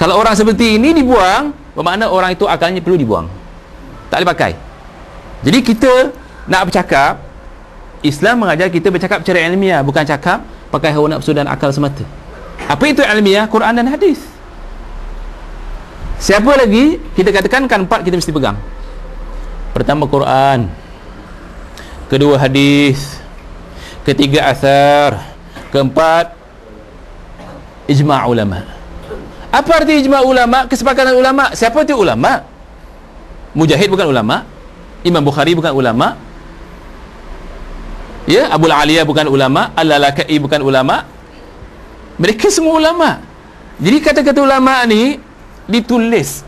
Kalau orang seperti ini dibuang, bermakna orang itu akalnya perlu dibuang, tak boleh pakai. Jadi kita nak bercakap, Islam mengajar kita bercakap secara ilmiah, bukan cakap pakai hawa nafsu dan akal semata. Apa itu ilmiah? Quran dan hadis. Siapa lagi kita katakan kan 4 kita mesti pegang. Pertama Quran, kedua hadis, ketiga athar, keempat ijma' ulama. Apa arti ijma' ulama? Kesepakatan ulama. Siapa itu ulama? Mujahid bukan ulama, Imam Bukhari bukan ulama, ya, Abu Aliyah bukan ulama, Al-Lalakai bukan ulama. Mereka semua ulama. Jadi kata-kata ulama ni ditulis,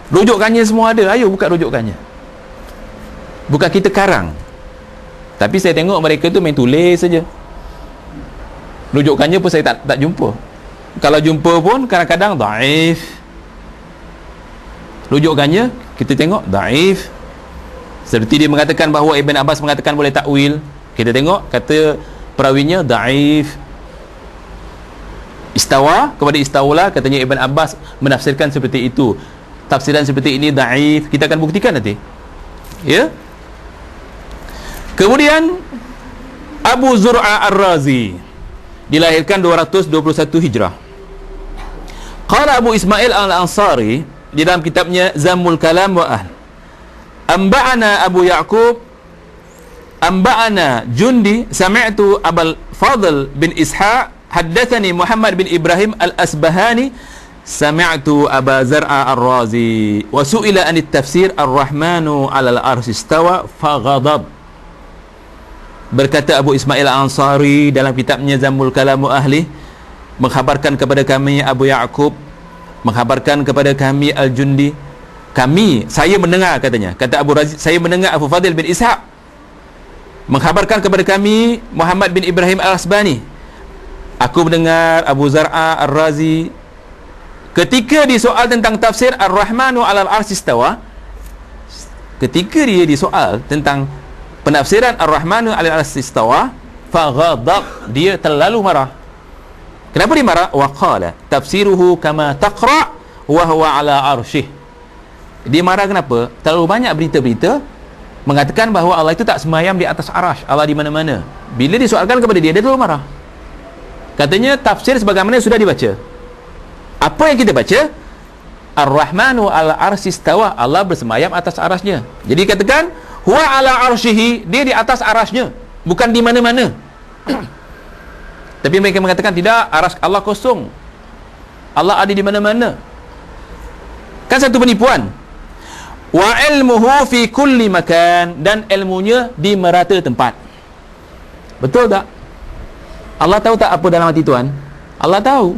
rujukannya semua ada. Ayo buka rujukannya, bukan kita karang. Tapi saya tengok mereka tu main tulis saja. Rujukannya pun saya tak jumpa. Kalau jumpa pun kadang-kadang daif. Rujukannya kita tengok daif. Seperti dia mengatakan bahawa Ibn Abbas mengatakan boleh takwil, kita tengok kata perawinya daif. Istawa kepada istawla, katanya Ibn Abbas menafsirkan seperti itu. Tafsiran seperti ini daif. Kita akan buktikan nanti, ya. Kemudian Abu Zur'a Ar-Razi dilahirkan 221 Hijrah. Qala Abu Ismail Al-Ansari di dalam kitabnya Zammul Kalam wa Ahl, Amba'ana Abu Ya'qub Amba'ana Jundi sami'tu Abul Fadl bin Ishaq haddathani Muhammad bin Ibrahim Al-Asbahani sami'tu Aba Zar'a Ar-Razi wa su'ila anit tafsir Ar-Rahmanu 'alal arsy istawa faghadab. Berkata Abu Ismail Al-Ansari dalam kitabnya Zammul Kalam wa Ahli, mengkhabarkan kepada kami Abu Ya'qub, mengkhabarkan kepada kami Al-Jundi, saya mendengar, katanya, kata Abu Razi, saya mendengar Abu Fadil bin Ishaq mengkhabarkan kepada kami Muhammad bin Ibrahim Al-Asbani, aku mendengar Abu Zar'a Ar-Razi ketika disoal tentang tafsir Ar-Rahmanu 'alal arsy istawa, ketika dia disoal tentang penafsiran Ar-Rahmanu 'alal arsy istawa, faghadab, dia terlalu marah. Kenapa dia marah? Wa qala tafsiruhu kama taqra wa huwa 'ala arsyih. Dia marah kenapa? Terlalu banyak berita-berita mengatakan bahawa Allah itu tak semayam di atas arasy, Allah di mana-mana. Bila disoalkan kepada dia terlalu marah. Katanya tafsir sebagaimana sudah dibaca. Apa yang kita baca? Ar-Rahmanu 'ala arsy istawa, Allah bersemayam atas arasy-Nya. Jadi katakan huwa 'ala arsyihi, dia di atas arasy-Nya, bukan di mana-mana. Tapi mereka mengatakan tidak, arasy Allah kosong, Allah ada di mana-mana. Kan satu penipuan. Wa ilmuhu fi kulli makan, dan ilmunya di merata tempat. Betul tak? Allah tahu tak apa dalam hati Tuhan? Allah tahu.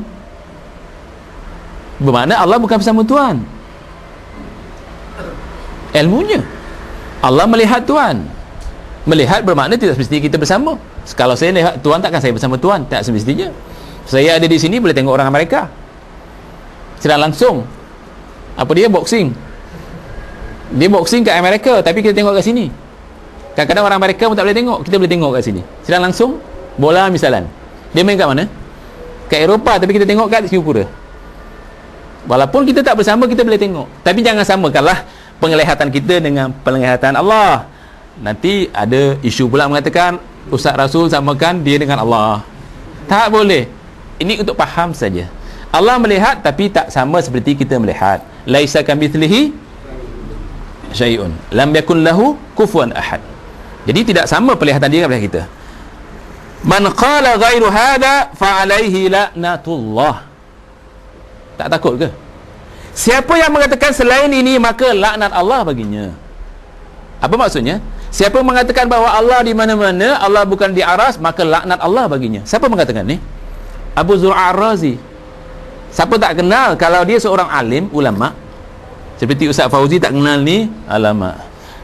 Bermakna Allah bukan bersama Tuhan. Ilmunya, Allah melihat Tuhan. Melihat bermakna tidak semestinya kita bersama. Kalau saya lihat Tuhan, takkan saya bersama Tuhan? Tak semestinya. Saya ada di sini boleh tengok orang Amerika secara langsung. Apa dia? Boxing. Dia boxing kat Amerika, tapi kita tengok kat sini. Kadang-kadang orang Amerika pun tak boleh tengok, kita boleh tengok kat sini secara langsung. Bola misalan, dia main kat mana? Kat Eropah, tapi kita tengok kat Singapura. Walaupun kita tak bersama, kita boleh tengok. Tapi jangan samakanlah penglihatan kita dengan penglihatan Allah. Nanti ada isu pula mengatakan Ustaz Rasul samakan dia dengan Allah. Tak boleh. Ini untuk faham saja. Allah melihat tapi tak sama seperti kita melihat. Laisa kamitslihi syai'un, lam yakun lahu kufuwan ahad. Jadi tidak sama penglihatan dia dengan kita. Man qala ghairu hada fa alaihi laknatullah. Tak takut ke? Siapa yang mengatakan selain ini, maka laknat Allah baginya. Apa maksudnya? Siapa mengatakan bahawa Allah di mana-mana, Allah bukan di aras, maka laknat Allah baginya. Siapa mengatakan ni? Abu Zur'a Ar-Razi. Siapa tak kenal kalau dia seorang alim, ulama? Seperti Ustaz Fauzi tak kenal ni, alamak,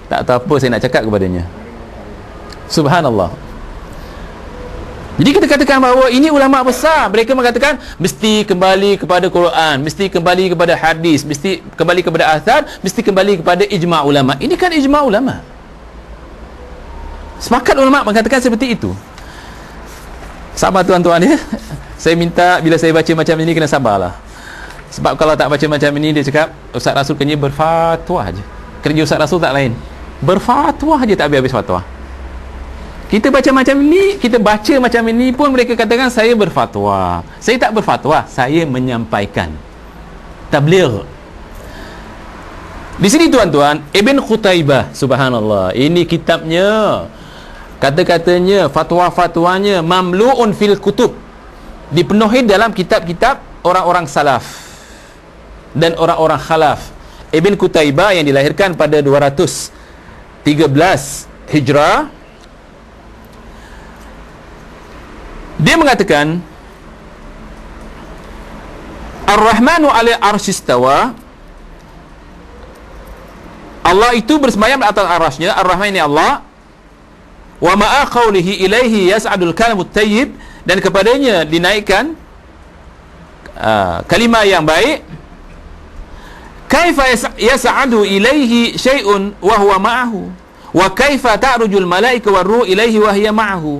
tak tahu apa saya nak cakap kepadanya. Subhanallah. Jadi kita katakan bahawa ini ulama besar. Mereka mengatakan mesti kembali kepada Quran, mesti kembali kepada hadis, mesti kembali kepada athar, mesti kembali kepada ijma' ulama. Ini kan ijma' ulama. Sepakat ulama mengatakan seperti itu. Sabar tuan-tuan ya. Saya minta bila saya baca macam ini kena sabarlah. Sebab kalau tak baca macam ini, dia cakap Ustaz Rasul kena berfatwa je. Kerja Ustaz Rasul tak lain, berfatwa je, tak habis-habis fatwa. Kita baca macam ini, kita baca macam ini pun mereka katakan saya berfatwa. Saya tak berfatwa, saya menyampaikan tabligh. Di sini tuan-tuan, Ibn Qutaibah, subhanallah, ini kitabnya, kata-katanya, fatwa-fatwanya mamlu'un fil kutub, dipenuhi dalam kitab-kitab orang-orang salaf dan orang-orang khalaf. Ibn Qutaibah yang dilahirkan pada 213 Hijrah, dia mengatakan Ar-Rahmanu 'ala arsyistawa, Allah itu bersemayam di atas arasy-Nya. Ar-Rahman ini Allah. Wa ma'a qawlihi ilaihi yas'adul kalamut tayyib, dan kepadanya dinaikkan kalimah yang baik. Kaifa yas'adu ilaihi syai'un wa huwa ma'ahu, wa kaifa ta'rujul malaika war ruh ilaihi wa hiya ma'ahu.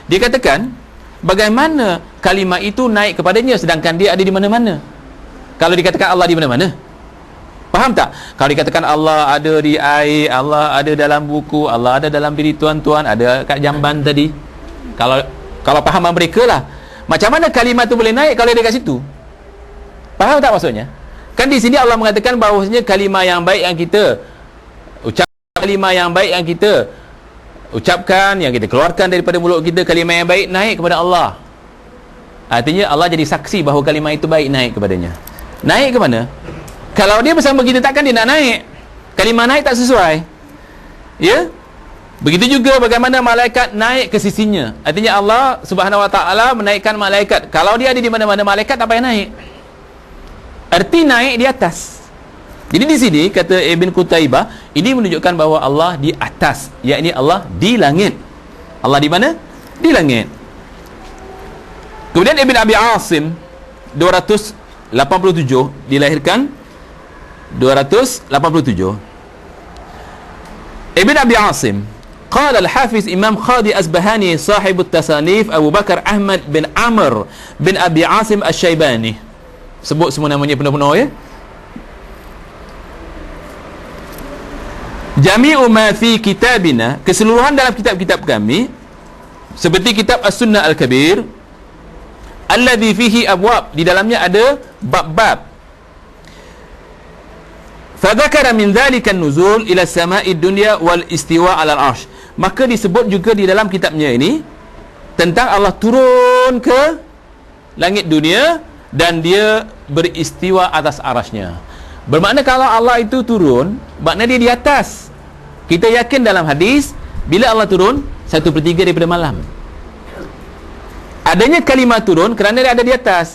Dia katakan, bagaimana kalimah itu naik kepadanya sedangkan dia ada di mana-mana? Kalau dikatakan Allah di mana-mana, faham tak? Kalau dikatakan Allah ada di air, Allah ada dalam buku, Allah ada dalam diri tuan-tuan, ada kat jamban tadi. Kalau pahaman mereka lah, macam mana kalimah tu boleh naik kalau dia kat situ? Faham tak maksudnya? Kan di sini Allah mengatakan bahawasanya kalimah yang baik yang kita ucapkan, kalimah yang baik yang kita ucapkan, yang kita keluarkan daripada mulut kita, kalimah yang baik naik kepada Allah. Artinya Allah jadi saksi bahawa kalimah itu baik naik kepadanya. Naik ke mana? Kalau dia bersama kita, takkan dia nak naik. Kalimah naik tak sesuai. Ya? Begitu juga bagaimana malaikat naik ke sisinya. Artinya Allah Subhanahu Wa Taala menaikkan malaikat. Kalau dia ada di mana-mana, malaikat tak payah naik. Arti naik di atas. Jadi di sini kata Ibn Qutaibah, ini menunjukkan bahawa Allah di atas, yakni Allah di langit. Allah di mana? Di langit. Kemudian Ibn Abi Asim 287 dilahirkan 287. Ibn Abi Asim qala al-Hafiz Imam Khadi Asbahani sahib at-tasanif Abu Bakar Ahmad bin Amr bin Abi Asim Asy-Syaibani. Sebut semua namanya penuh-penuh ya. Jami'u ma fi kitabina, keseluruhan dalam kitab-kitab kami, seperti kitab As-Sunnah Al-Kabir, alladhi fihi abwab, di dalamnya ada bab-bab. Fadzakara min dzalika an-nuzul ila as-sama'i dunya wal istiwa 'ala al-'arsy. Maka disebut juga di dalam kitabnya ini tentang Allah turun ke langit dunia dan dia beristiwa atas arasy-Nya. Bermakna kalau Allah itu turun, makna dia di atas. Kita yakin dalam hadis, bila Allah turun 1/3 daripada malam. Adanya kalimah turun kerana dia ada di atas.